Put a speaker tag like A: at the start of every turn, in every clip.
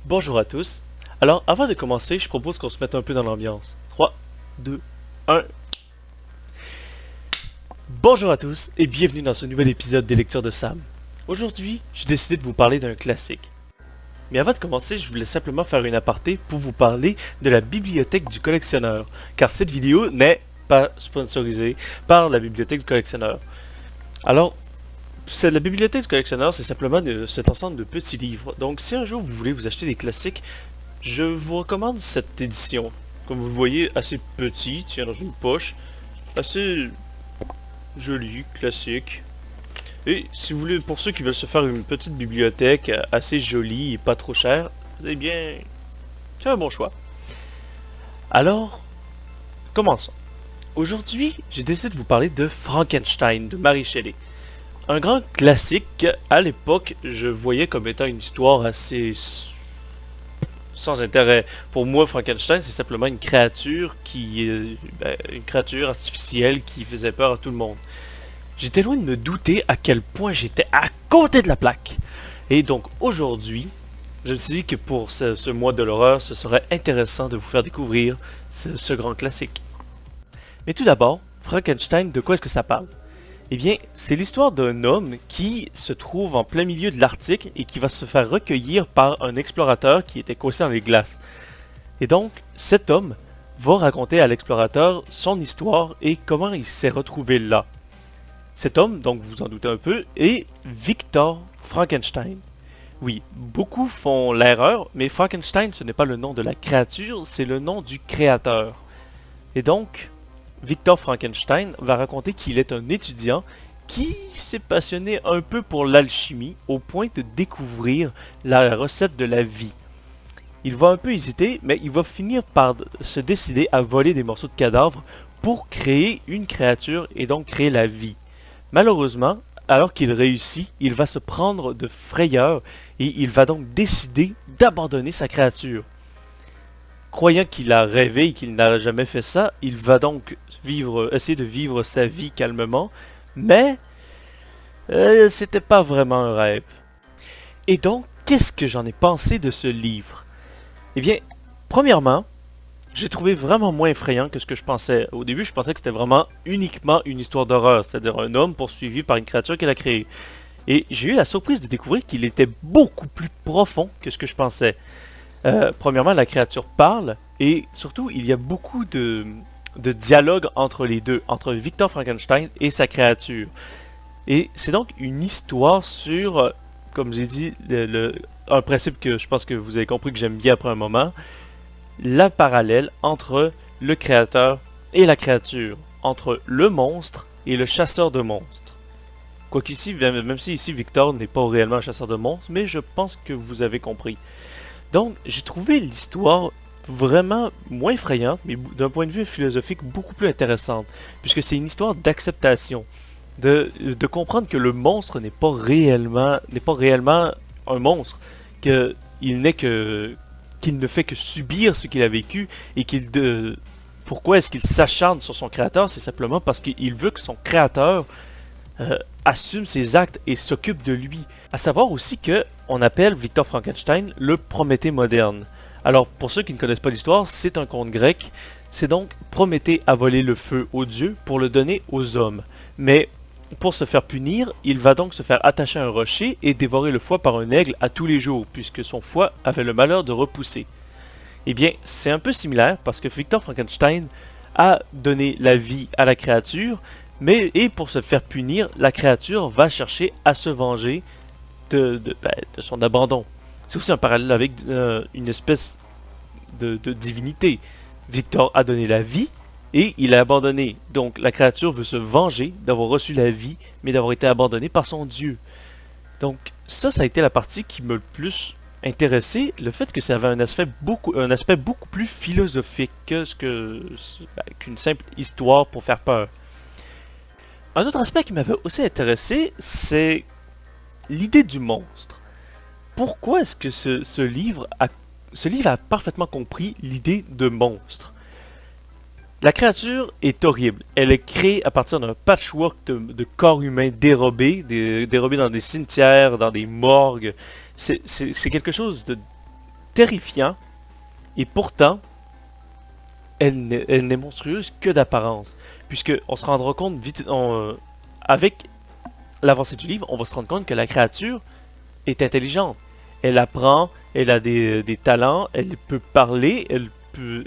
A: Bonjour à tous. Alors, avant de commencer, je propose qu'on se mette un peu dans l'ambiance. 3, 2, 1. Bonjour à tous et bienvenue dans ce nouvel épisode des Lectures de Sam. Aujourd'hui, j'ai décidé de vous parler d'un classique. Mais avant de commencer, je voulais simplement faire une aparté pour vous parler de la bibliothèque du collectionneur, car cette vidéo n'est pas sponsorisée par la bibliothèque du collectionneur. Alors, la bibliothèque du collectionneur, c'est simplement cet ensemble de petits livres. Donc, si un jour vous voulez vous acheter des classiques, je vous recommande cette édition. Comme vous le voyez, assez petit, tient dans une poche, assez joli, classique. Et si vous voulez, pour ceux qui veulent se faire une petite bibliothèque assez jolie et pas trop chère, eh bien, c'est un bon choix. Alors, commençons. Aujourd'hui, j'ai décidé de vous parler de Frankenstein de Mary Shelley. Un grand classique, à l'époque, je voyais comme étant une histoire assez sans intérêt. Pour moi, Frankenstein, c'est simplement une créature une créature artificielle qui faisait peur à tout le monde. J'étais loin de me douter à quel point j'étais à côté de la plaque. Et donc aujourd'hui, je me suis dit que pour ce mois de l'horreur, ce serait intéressant de vous faire découvrir ce grand classique. Mais tout d'abord, Frankenstein, de quoi est-ce que ça parle? Eh bien, c'est l'histoire d'un homme qui se trouve en plein milieu de l'Arctique et qui va se faire recueillir par un explorateur qui était coincé dans les glaces. Et donc, cet homme va raconter à l'explorateur son histoire et comment il s'est retrouvé là. Cet homme, donc vous vous en doutez un peu, est Victor Frankenstein. Oui, beaucoup font l'erreur, mais Frankenstein ce n'est pas le nom de la créature, c'est le nom du créateur. Et donc, Victor Frankenstein va raconter qu'il est un étudiant qui s'est passionné un peu pour l'alchimie au point de découvrir la recette de la vie. Il va un peu hésiter, mais il va finir par se décider à voler des morceaux de cadavres pour créer une créature et donc créer la vie. Malheureusement, alors qu'il réussit, il va se prendre de frayeur et il va donc décider d'abandonner sa créature. Croyant qu'il a rêvé et qu'il n'a jamais fait ça, il va donc essayer de vivre sa vie calmement, mais c'était pas vraiment un rêve. Et donc, qu'est-ce que j'en ai pensé de ce livre? Eh bien, premièrement, j'ai trouvé vraiment moins effrayant que ce que je pensais. Au début, je pensais que c'était vraiment uniquement une histoire d'horreur, c'est-à-dire un homme poursuivi par une créature qu'elle a créée. Et j'ai eu la surprise de découvrir qu'il était beaucoup plus profond que ce que je pensais. Premièrement, la créature parle, et surtout, il y a beaucoup de dialogue entre les deux, entre Victor Frankenstein et sa créature. Et c'est donc une histoire sur, comme j'ai dit, un principe que je pense que vous avez compris que j'aime bien après un moment, la parallèle entre le créateur et la créature, entre le monstre et le chasseur de monstres. Quoiqu'ici, même si ici Victor n'est pas réellement un chasseur de monstres, mais je pense que vous avez compris. Donc, j'ai trouvé l'histoire vraiment moins effrayante, mais d'un point de vue philosophique beaucoup plus intéressante, puisque c'est une histoire d'acceptation, de comprendre que le monstre n'est pas réellement un monstre, qu'il n'est qu'il ne fait que subir ce qu'il a vécu et pourquoi est-ce qu'il s'acharne sur son créateur? C'est simplement parce qu'il veut que son créateur assume ses actes et s'occupe de lui. À savoir aussi que on appelle Victor Frankenstein le Prométhée moderne. Alors, pour ceux qui ne connaissent pas l'histoire, c'est un conte grec. C'est donc Prométhée a volé le feu aux dieux pour le donner aux hommes. Mais pour se faire punir, il va donc se faire attacher à un rocher et dévorer le foie par un aigle à tous les jours, puisque son foie avait le malheur de repousser. Eh bien, c'est un peu similaire parce que Victor Frankenstein a donné la vie à la créature, et pour se faire punir, la créature va chercher à se venger de son abandon. C'est aussi un parallèle avec une espèce de divinité. Victor a donné la vie et il a abandonné. Donc la créature veut se venger d'avoir reçu la vie, mais d'avoir été abandonnée par son dieu. Donc ça a été la partie qui m'a le plus intéressé, le fait que ça avait un aspect beaucoup plus philosophique qu'une simple histoire pour faire peur. Un autre aspect qui m'avait aussi intéressé, c'est l'idée du monstre. Pourquoi est-ce que ce livre a parfaitement compris l'idée de monstre? La créature est horrible. Elle est créée à partir d'un patchwork de corps humains dérobés dans des cimetières, dans des morgues. C'est quelque chose terrifiant, et pourtant, elle n'est monstrueuse que d'apparence. Puisque on se rendra compte vite, avec l'avancée du livre, on va se rendre compte que la créature est intelligente. Elle apprend, elle a des talents, elle peut parler,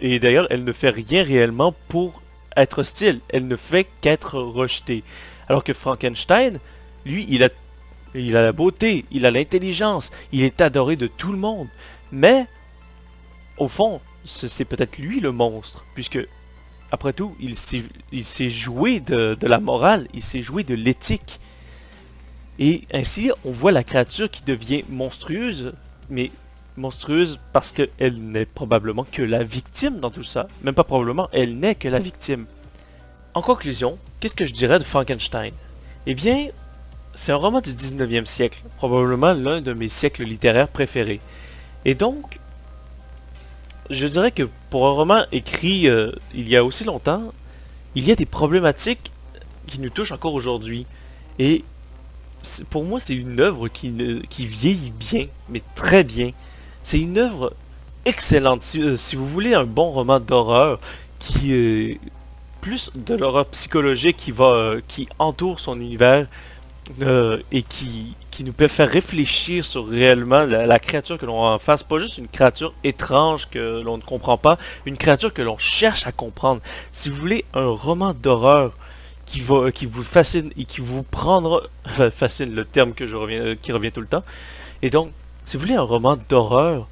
A: et d'ailleurs, elle ne fait rien réellement pour être hostile. Elle ne fait qu'être rejetée. Alors que Frankenstein, lui, il a la beauté, il a l'intelligence, il est adoré de tout le monde. Mais, au fond, c'est peut-être lui le monstre, puisque, après tout, il s'est joué de la morale, il s'est joué de l'éthique. Et ainsi, on voit la créature qui devient monstrueuse, mais monstrueuse parce qu'elle n'est probablement que la victime dans tout ça. Même pas probablement, elle n'est que la victime. En conclusion, qu'est-ce que je dirais de Frankenstein? Eh bien, c'est un roman du 19e siècle, probablement l'un de mes siècles littéraires préférés. Et donc, je dirais que pour un roman écrit il y a aussi longtemps, il y a des problématiques qui nous touchent encore aujourd'hui. Et pour moi, c'est une œuvre qui vieillit bien, mais très bien. C'est une œuvre excellente. Si vous voulez un bon roman d'horreur qui est plus de l'horreur psychologique qui entoure son univers et qui nous peut faire réfléchir sur réellement la créature que l'on a en face, pas juste une créature étrange que l'on ne comprend pas, une créature que l'on cherche à comprendre. Si vous voulez un roman d'horreur qui vous fascine et qui vous prendra, fascine le terme qui revient tout le temps, et donc, si vous voulez un roman d'horreur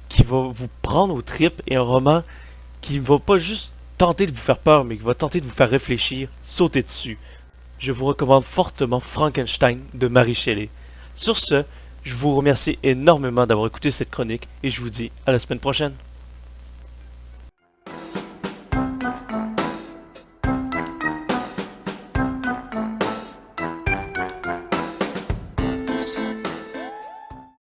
A: qui va vous prendre aux tripes et un roman qui ne va pas juste tenter de vous faire peur, mais qui va tenter de vous faire réfléchir, sautez dessus. Je vous recommande fortement Frankenstein de Mary Shelley. Sur ce, je vous remercie énormément d'avoir écouté cette chronique et je vous dis à la semaine prochaine.